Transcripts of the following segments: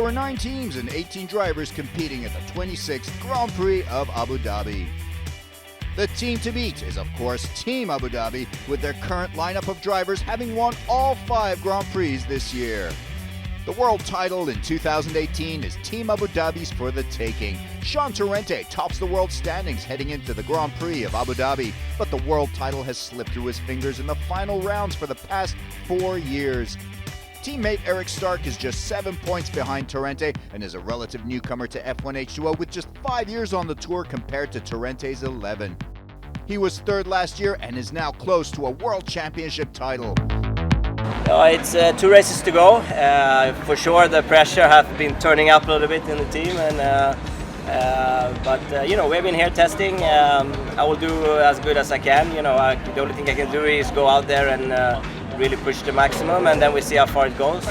were 9 teams and 18 drivers competing at the 26th Grand Prix of Abu Dhabi. The team to beat is, of course, Team Abu Dhabi, with their current lineup of drivers having won all 5 Grand Prix this year. The world title in 2018 is Team Abu Dhabi's for the taking. Sean Torrente tops the world standings heading into the Grand Prix of Abu Dhabi, but the world title has slipped through his fingers in the final rounds for the past 4 years. Teammate Eric Stark is just 7 points behind Torrente and is a relative newcomer to F1H20 with just 5 years on the tour compared to Torrente's 11. He was 3rd last year and is now close to a world championship title. It's 2 races to go. For sure the pressure has been turning up a little bit in the team, but we've been here testing. I will do as good as I can. The only thing I can do is go out there and really push the maximum, and then we see how far it goes.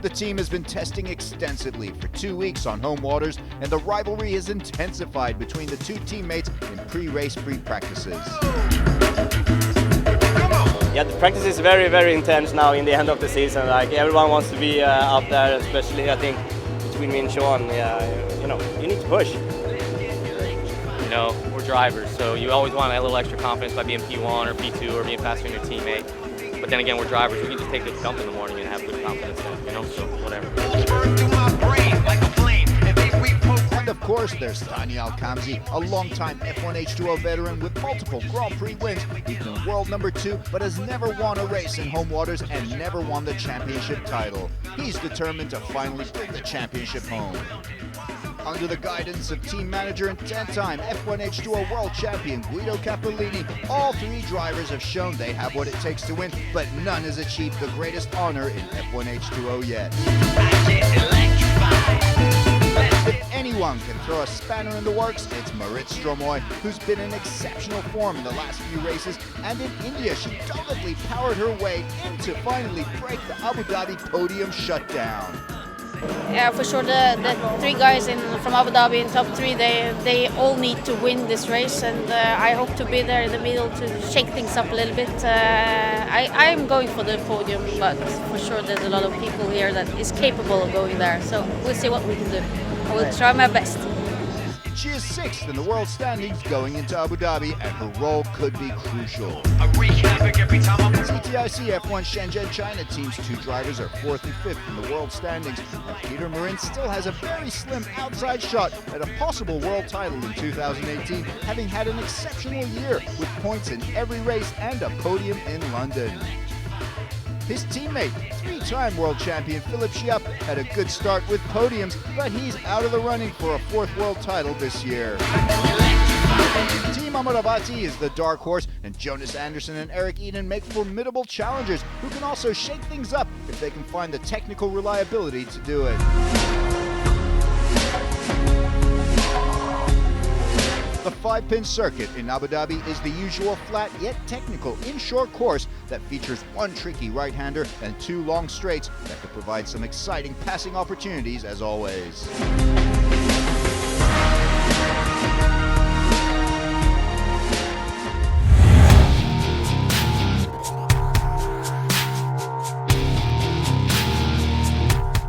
The team has been testing extensively for 2 weeks on home waters, and the rivalry has intensified between the 2 teammates in pre-race practices. Yeah, the practice is very, very intense now in the end of the season. Like, everyone wants to be out there, especially I think between me and Sean. You need to push. We're drivers, so you always want a little extra confidence by being P1 or P2 or being faster than your teammate. But then again, we're drivers. We can just take this dump in the morning and have good confidence then, so whatever. And of course, there's Thani Al-Kamzi, a longtime F1H20 veteran with multiple Grand Prix wins. He's been world number 2, but has never won a race in home waters and never won the championship title. He's determined to finally bring the championship home. Under the guidance of team manager and 10-time F1H20 world champion Guido Cappellini, all 3 drivers have shown they have what it takes to win, but none has achieved the greatest honor in F1H20 yet. If anyone can throw a spanner in the works, it's Marit Stromoy, who's been in exceptional form in the last few races, and in India she doggedly powered her way in to finally break the Abu Dhabi podium shutdown. Yeah, for sure. The 3 guys from Abu Dhabi in top 3, they all need to win this race, and I hope to be there in the middle to shake things up a little bit. I'm going for the podium, but for sure there's a lot of people here that is capable of going there. So we'll see what we can do. I will try my best. She is 6th in the world standings going into Abu Dhabi, and her role could be crucial. CTIC F1 Shenzhen China team's 2 drivers are 4th and 5th in the world standings, and Peter Marin still has a very slim outside shot at a possible world title in 2018, having had an exceptional year with points in every race and a podium in London. His teammate, 3-time world champion Philipp Schiapp, had a good start with podiums, but he's out of the running for a 4th world title this year. Team Amravati is the dark horse, and Jonas Anderson and Eric Eden make formidable challengers who can also shake things up if they can find the technical reliability to do it. The 5-pin circuit in Abu Dhabi is the usual flat yet technical inshore course that features 1 tricky right-hander and 2 long straights that could provide some exciting passing opportunities as always.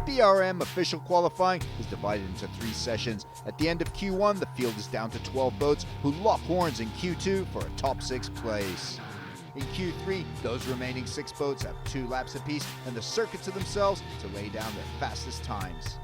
BRM official qualifying is divided into 3 sessions. At the end of Q1, the field is down to 12 boats who lock horns in Q2 for a top 6 place. In Q3, those remaining 6 boats have 2 laps apiece and the circuit to themselves to lay down their fastest times.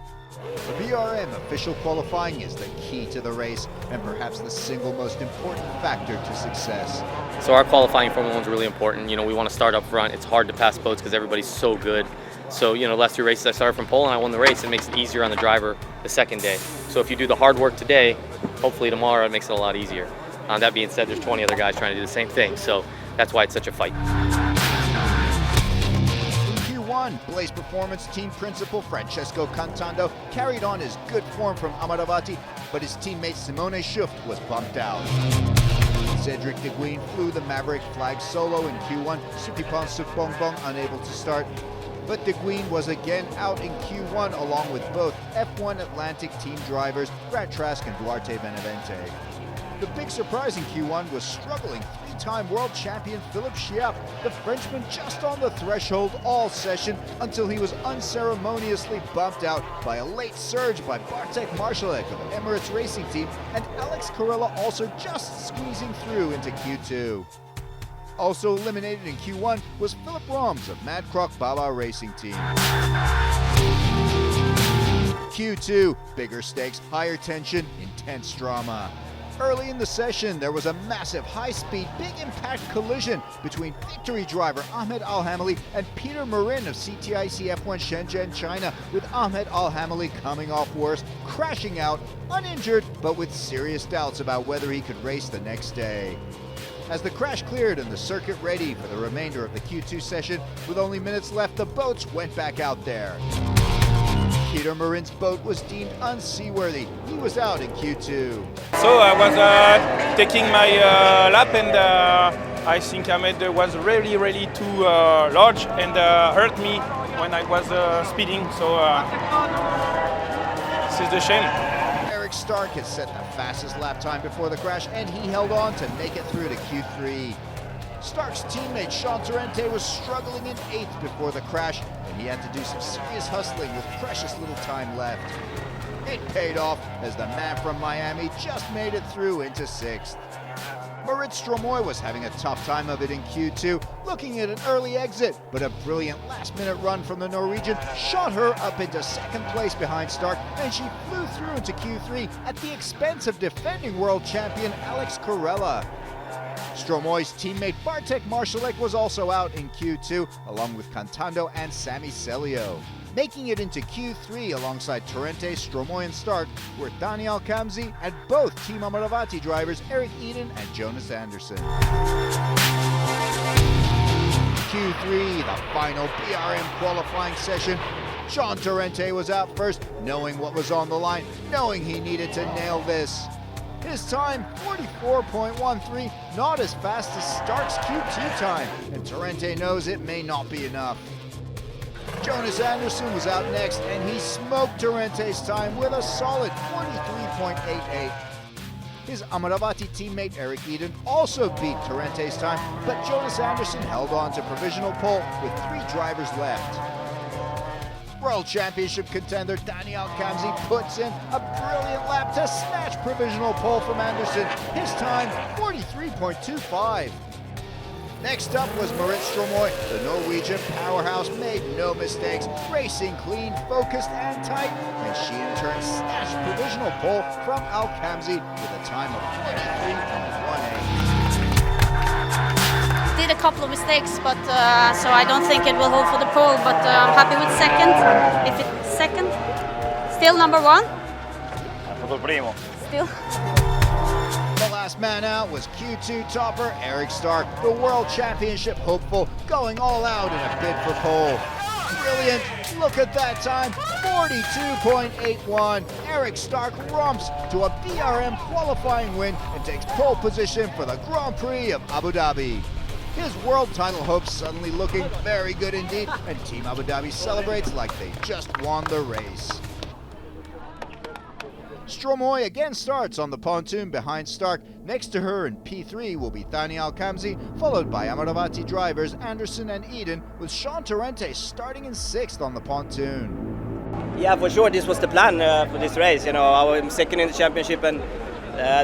The BRM official qualifying is the key to the race and perhaps the single most important factor to success. So our qualifying Formula 1 is really important. We want to start up front. It's hard to pass boats because everybody's so good. So, the last 2 races I started from pole and I won the race. It makes it easier on the driver the second day. So if you do the hard work today, hopefully tomorrow it makes it a lot easier. That being said, there's 20 other guys trying to do the same thing. So that's why it's such a fight. In Q1, Blaze Performance team principal Francesco Cantando carried on his good form from Amravati, but his teammate Simone Schuft was bumped out. Cedric Deguin flew the Maverick flag solo in Q1, Sukipan Sukbongbong unable to start. But Deguin was again out in Q1 along with both F1 Atlantic team drivers Brad Trask and Duarte Benavente. The big surprise in Q1 was struggling three-time world champion Philippe Chiappe, the Frenchman just on the threshold all session until he was unceremoniously bumped out by a late surge by Bartek Marszalek of Emirates Racing Team and Alex Carella also just squeezing through into Q2. Also eliminated in Q1 was Philip Roms of Mad Croc Baba Racing Team. Q2, bigger stakes, higher tension, intense drama. Early in the session, there was a massive high-speed, big-impact collision between victory driver Ahmed Al-Hamali and Peter Marin of CTIC F1 Shenzhen, China, with Ahmed Al-Hamali coming off worse, crashing out, uninjured, but with serious doubts about whether he could race the next day. As the crash cleared and the circuit ready for the remainder of the Q2 session, with only minutes left, the boats went back out there. Peter Marin's boat was deemed unseaworthy. He was out in Q2. So I was taking my lap and I think Ahmed was really too large and hurt me when I was speeding. So this is the shame. Eric Stark had set the fastest lap time before the crash and he held on to make it through to Q3. Stark's teammate Sean Torrente was struggling in 8th before the crash, and he had to do some serious hustling with precious little time left. It paid off as the man from Miami just made it through into 6th. Marit Stromoy was having a tough time of it in Q2, looking at an early exit, but a brilliant last-minute run from the Norwegian shot her up into 2nd place behind Stark, and she flew through into Q3 at the expense of defending world champion Alex Carella. Stromoy's teammate Bartek Marszalek was also out in Q2, along with Cantando and Sami Celio. Making it into Q3 alongside Torrente, Stromoy and Stark were Thani Al-Kamzi and both Team Amravati drivers Eric Eden and Jonas Anderson. Q3, the final BRM qualifying session. Sean Torrente was out first, knowing what was on the line, knowing he needed to nail this. His time, 44.13, not as fast as Stark's Q2 time, and Torrente knows it may not be enough. Jonas Anderson was out next, and he smoked Torrente's time with a solid 43.88. His Amravati teammate Eric Eden also beat Torrente's time, but Jonas Anderson held on to provisional pole with 3 drivers left. World Championship contender Thani Al-Kamzi puts in a brilliant lap to snatch provisional pole from Anderson. His time, 43.25. Next up was Marit Stromoy. The Norwegian powerhouse made no mistakes, racing clean, focused, and tight, and she in turn snatched provisional pole from Al-Kamzi with a time of 43.18. Did a couple of mistakes, but so I don't think it will hold for the pole, but I'm happy with 2nd. If it's 2nd, still number 1. Still. The last man out was Q2 topper Eric Stark, the World Championship hopeful, going all out in a bid for pole. Brilliant! Look at that time, 42.81. Eric Stark romps to a BRM qualifying win and takes pole position for the Grand Prix of Abu Dhabi. His world title hopes suddenly looking very good indeed, and Team Abu Dhabi celebrates like they just won the race. Stromoy again starts on the pontoon behind Stark. Next to her in P3 will be Thani Al-Kamzi, followed by Amravati drivers Anderson and Eden, with Sean Torrente starting in 6th on the pontoon. Yeah, for sure, this was the plan for this race. You know, I'm 2nd in the championship, and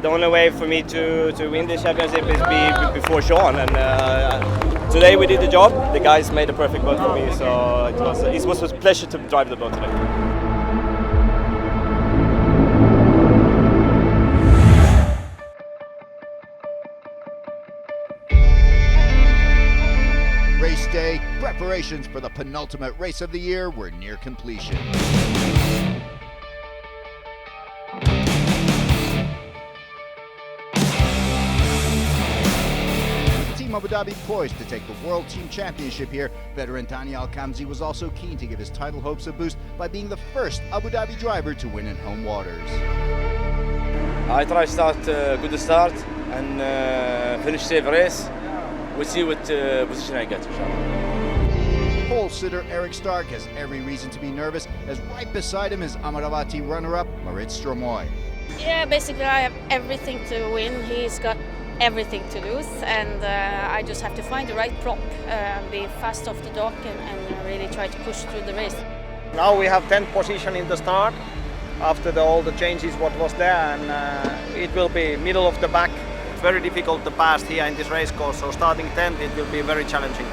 the only way for me to win this championship is be before Sean. And today we did the job. The guys made a perfect boat for me, so it was a pleasure to drive the boat today. Race day, preparations for the penultimate race of the year were near completion. Team Abu Dhabi poised to take the World Team Championship here. Veteran Thani Al-Kamzi was also keen to give his title hopes a boost by being the first Abu Dhabi driver to win in home waters. I try to start good start and finish safe race. We'll see what position I get, inshallah. Pole sitter Eric Stark has every reason to be nervous, as right beside him is Amravati runner-up Marit Stromoy. Yeah, basically I have everything to win. He's got everything to lose, and I just have to find the right prop, be fast off the dock, and really try to push through the race. Now we have 10th position in the start after all the changes what was there, and it will be middle of the pack. Very difficult to pass here in this race course, so starting 10th it will be very challenging.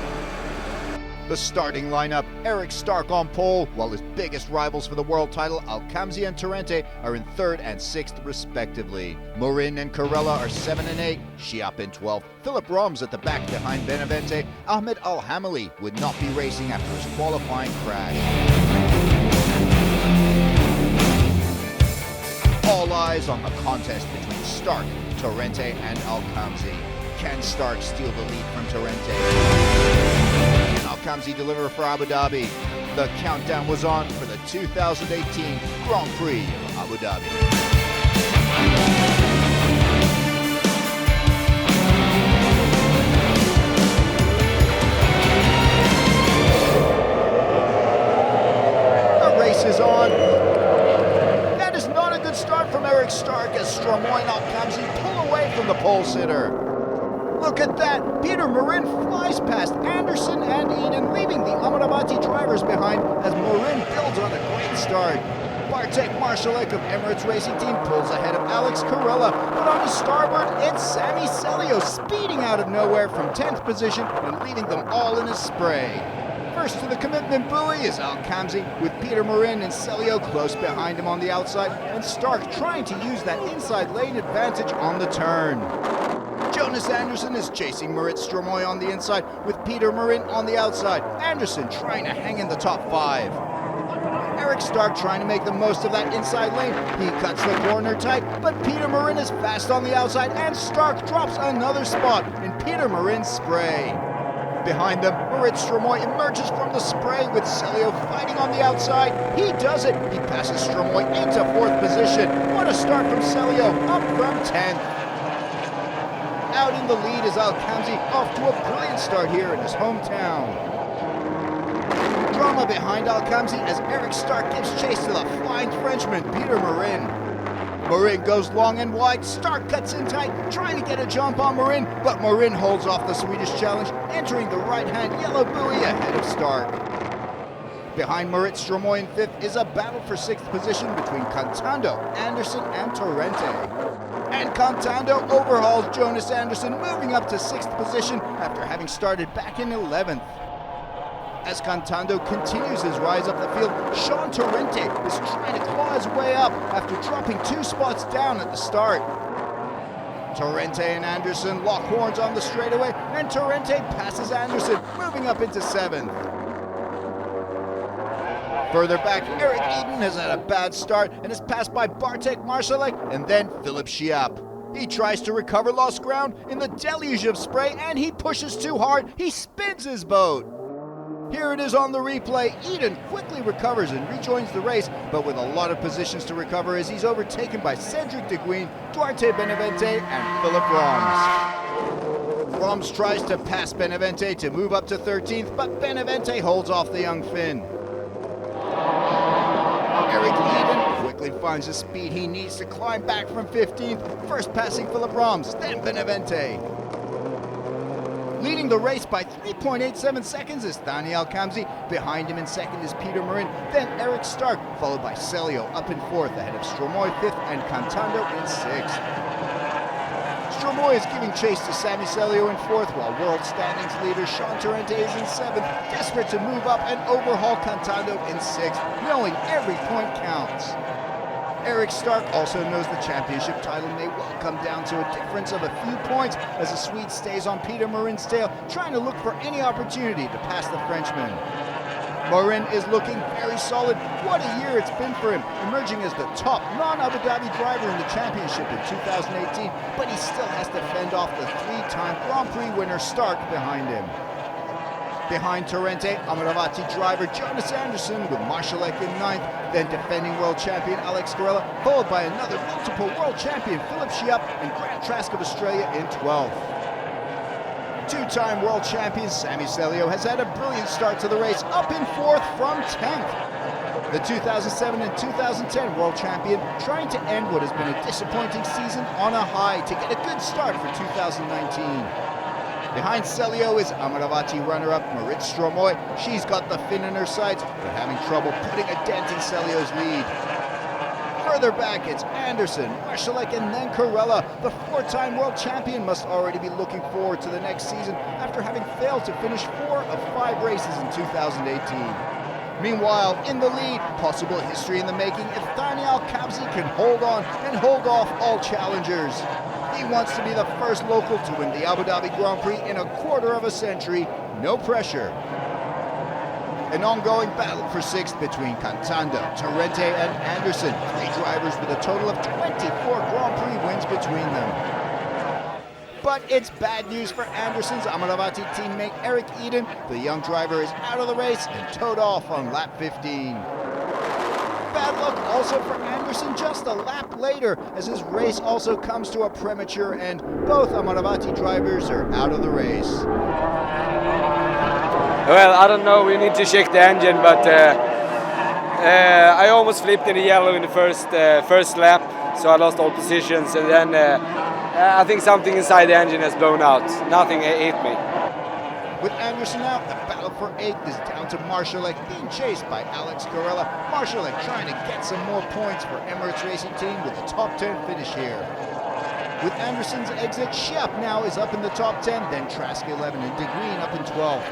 The starting lineup, Eric Stark on pole, while his biggest rivals for the world title, Alcamzi and Torrente, are in 3rd and 6th respectively. Morin and Carella are 7 and 8, Schiap in 12th. Philip Roms at the back behind Benavente. Ahmed Al-Hamali would not be racing after his qualifying crash. All eyes on the contest between Stark, Torrente and Alcamzi. Can Stark steal the lead from Torrente? Alcamzi deliver for Abu Dhabi. The countdown was on for the 2018 Grand Prix of Abu Dhabi. The race is on. That is not a good start from Eric Stark as Stromoy and Alcamzi pull away from the pole sitter. Look at that! Peter Morin flies past Anderson and Eden, leaving the Amravati drivers behind as Morin builds on a great start. Bartek Marszalek of Emirates Racing Team pulls ahead of Alex Carella, but on his starboard, it's Sami Celio speeding out of nowhere from 10th position and leaving them all in a spray. First to the commitment buoy is Alcamzi, with Peter Morin and Celio close behind him on the outside, and Stark trying to use that inside lane advantage on the turn. Jonas Anderson is chasing Marit Stromoy on the inside with Peter Morin on the outside. Anderson trying to hang in the top 5. Eric Stark trying to make the most of that inside lane. He cuts the corner tight, but Peter Morin is fast on the outside, and Stark drops another spot in Peter Morin's spray. Behind them, Marit Stromoy emerges from the spray with Celio fighting on the outside. He does it. He passes Stromoy into 4th position. What a start from Celio, up from 10th. Out in the lead is Alcamzi, off to a brilliant start here in his hometown. Drama behind Alcamzi as Eric Stark gives chase to the flying Frenchman, Peter Morin. Morin goes long and wide, Stark cuts in tight, trying to get a jump on Morin, but Morin holds off the Swedish challenge, entering the right-hand yellow buoy ahead of Stark. Behind Marit Stromoy in 5th is a battle for 6th position between Cantando, Anderson, and Torrente. And Cantando overhauls Jonas Anderson, moving up to 6th position after having started back in 11th. As Cantando continues his rise up the field, Sean Torrente is trying to claw his way up after dropping 2 spots down at the start. Torrente and Anderson lock horns on the straightaway, and Torrente passes Anderson, moving up into 7th. Further back, Eric Eden has had a bad start and is passed by Bartek Marszalek and then Philip Schiap. He tries to recover lost ground in the deluge of spray, and he pushes too hard. He spins his boat. Here it is on the replay. Eden quickly recovers and rejoins the race, but with a lot of positions to recover as he's overtaken by Cedric De Guin, Duarte Benavente, and Philip Roms. Roms tries to pass Benavente to move up to 13th, but Benavente holds off the young Finn. Eric Eden quickly finds the speed he needs to climb back from 15th, first passing Philip Roms, then Benavente. Leading the race by 3.87 seconds is Thani Alcamzi. Behind him in 2nd is Peter Morin, then Eric Stark, followed by Celio up in 4th, ahead of Stromoy 5th and Cantando in 6th. Stromoy is giving chase to Sami Celio in 4th, while world standings leader Sean Torrente is in 7th, desperate to move up and overhaul Cantando in 6th, knowing every point counts. Eric Stark also knows the championship title may well come down to a difference of a few points as the Swede stays on Peter Morin's tail, trying to look for any opportunity to pass the Frenchman. Morin is looking very solid. What a year it's been for him, emerging as the top non-Abu Dhabi driver in the championship in 2018, but he still has to fend off the 3-time Grand Prix winner Stark behind him. Behind Torrente, Amravati driver Jonas Anderson with Marszalek in 9th, then defending world champion Alex Carella, followed by another multiple world champion Philip Schiap and Grant Trask of Australia in 12th. 2-time world champion Sami Celio has had a brilliant start to the race, up in 4th from 10th. The 2007 and 2010 world champion trying to end what has been a disappointing season on a high to get a good start for 2019. Behind Celio is Amravati runner-up Marit Stromoy. She's got the fin in her sights, but having trouble putting a dent in Celio's lead. Further back, it's Anderson, Marshalik, and then Corella. The four-time world champion must already be looking forward to the next season after having failed to finish 4 of 5 races in 2018. Meanwhile, in the lead, possible history in the making if Daniel Kabzi can hold on and hold off all challengers. He wants to be the first local to win the Abu Dhabi Grand Prix in a quarter of a century. No pressure. An ongoing battle for 6th between Cantando, Torrente and Anderson. 3 drivers with a total of 24 Grand Prix wins between them. But it's bad news for Anderson's Amravati teammate Eric Eden. The young driver is out of the race and towed off on lap 15. Bad luck also for Anderson just a lap later, as his race also comes to a premature end. Both Amravati drivers are out of the race. Well, I don't know, we need to check the engine, but I almost flipped in the yellow in the first lap, so I lost all positions, and then I think something inside the engine has blown out. Nothing hit me. With Anderson out, the battle for 8th is down to Marshalik, being chased by Alex Corella. Marshalik trying to get some more points for Emirates Racing Team with a top 10 finish here. With Anderson's exit, Shep now is up in the top 10, then Trask 11 and De Green up in 12th.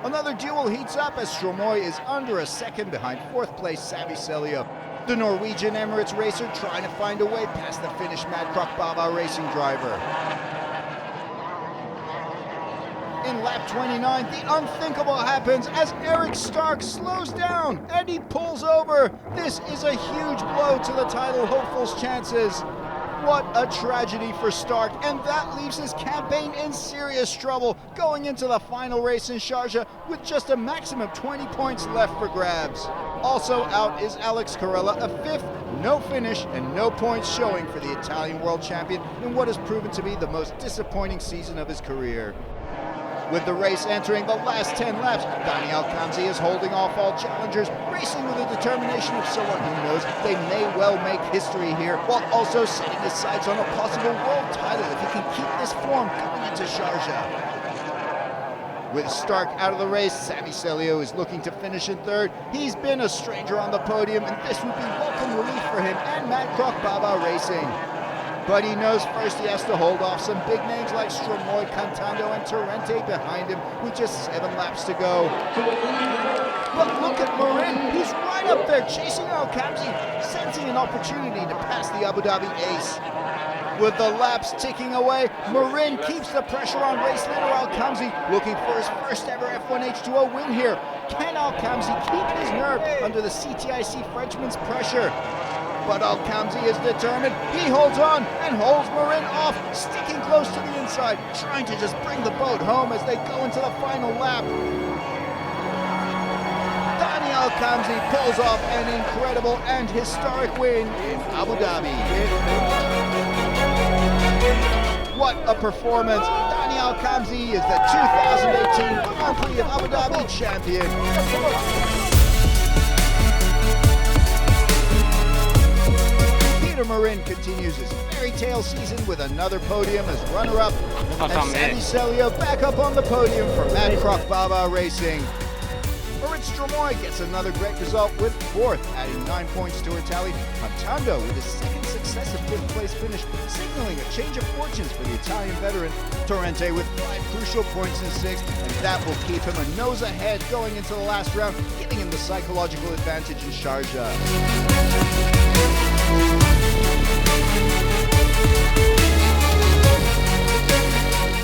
Another duel heats up as Stromoy is under a second behind 4th place Sami Celio. The Norwegian Emirates racer trying to find a way past the Finnish Madrock Baba racing driver. In lap 29, the unthinkable happens as Eric Stark slows down and he pulls over. This is a huge blow to the title hopefuls' chances. What a tragedy for Stark, and that leaves his campaign in serious trouble going into the final race in Sharjah with just a maximum 20 points left for grabs. Also out is Alex Corella, a 5th, no finish and no points showing for the Italian world champion in what has proven to be the most disappointing season of his career. With the race entering the last 10 laps, Daniel Kamzi is holding off all challengers, racing with the determination of someone who knows they may well make history here, while also setting his sights on a possible world title if he can keep this form coming into Sharjah. With Stark out of the race, Sami Celio is looking to finish in 3rd. He's been a stranger on the podium, and this would be welcome relief for him and Madrock Baba Racing. But he knows first he has to hold off some big names like Stromoy, Cantando, and Torrente behind him with just 7 laps to go. But look at Marin, he's right up there chasing Al-Kamzi, sensing an opportunity to pass the Abu Dhabi ace. With the laps ticking away, Marin keeps the pressure on race leader Al-Kamzi, looking for his first ever F1H20 win here. Can Al-Kamzi keep his nerve under the CTIC Frenchman's pressure? But Al-Kamzi is determined. He holds on and holds Marin off, sticking close to the inside, trying to just bring the boat home as they go into the final lap. Daniel Al-Kamzi pulls off an incredible and historic win in Abu Dhabi. What a performance! Daniel Al-Kamzi is the 2018 Grand Prix of Abu Dhabi champion. Marin continues his fairy tale season with another podium as runner-up, and Sami Celio back up on the podium for Madrock Baba Racing. Marit Stromoy gets another great result with 4th, adding 9 points to her tally. Cantando with his 2nd successive 5th place finish, signaling a change of fortunes for the Italian veteran. Torrente with 5 crucial points in 6th, and that will keep him a nose ahead going into the last round, giving him the psychological advantage in Sharjah.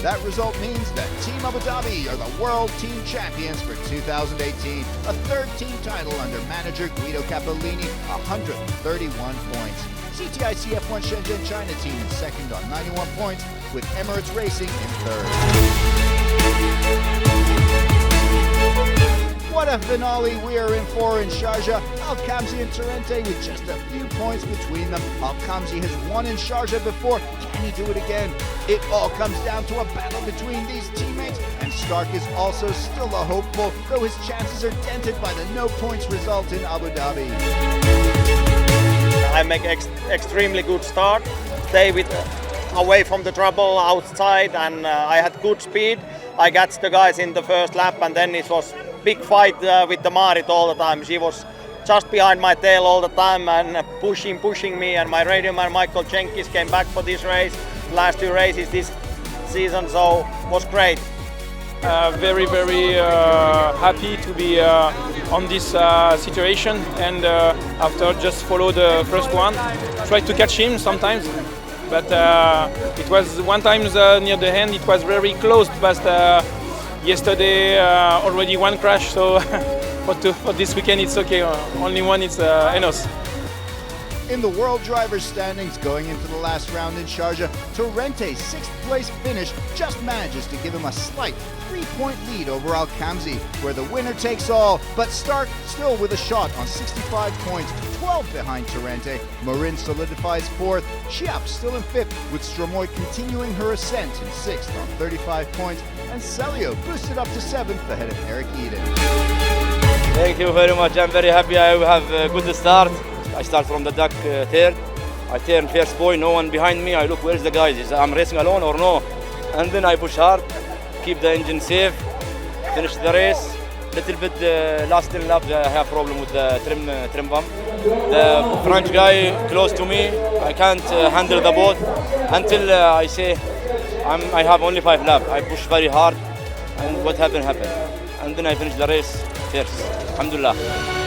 That result means that Team Abu Dhabi are the World Team Champions for 2018, a 3rd team title under manager Guido Capolini, 131 points. CTIC F1 Shenzhen China team in 2nd on 91 points, with Emirates Racing in 3rd. What a finale we are in for in Sharjah. Al-Khamsi and Tarente with just a few points between them. Al-Khamsi has won in Sharjah before. Can he do it again? It all comes down to a battle between these teammates, and Stark is also still a hopeful, though his chances are dented by the no points result in Abu Dhabi. I make extremely good start, stay away from the trouble outside, and I had good speed. I got the guys in the first lap, and then it was big fight with the Marit all the time. She was just behind my tail all the time and pushing me, and my radio man Michael Jenkins came back for this race, last two races this season, so it was great. Very happy to be on this situation, and after just follow the first one, try to catch him sometimes, but it was one time near the end it was very close, but yesterday already one crash, so for this weekend it's okay, only one, it's Enos. In the World Drivers' standings going into the last round in Sharjah, Tarente's 6th place finish just manages to give him a slight 3-point lead over Al-Khamsi, where the winner takes all, but Stark still with a shot on 65 points, 12 behind Tarente. Marin solidifies 4th, Chiap still in 5th, with Stromoy continuing her ascent in 6th on 35 points, and Celio boosted up to 7th ahead of Eric Eden. Thank you very much. I'm very happy I have a good start. I start from the duck third. I turn first point, no one behind me. I look, where's the guys? I'm racing alone or no? And then I push hard, keep the engine safe, finish the race. Little bit last 10 laps I have problem with the trim bump. The French guy close to me, I can't handle the boat until I say I have only 5 laps. I push very hard, and what happened. And then I finish the race first. Alhamdulillah.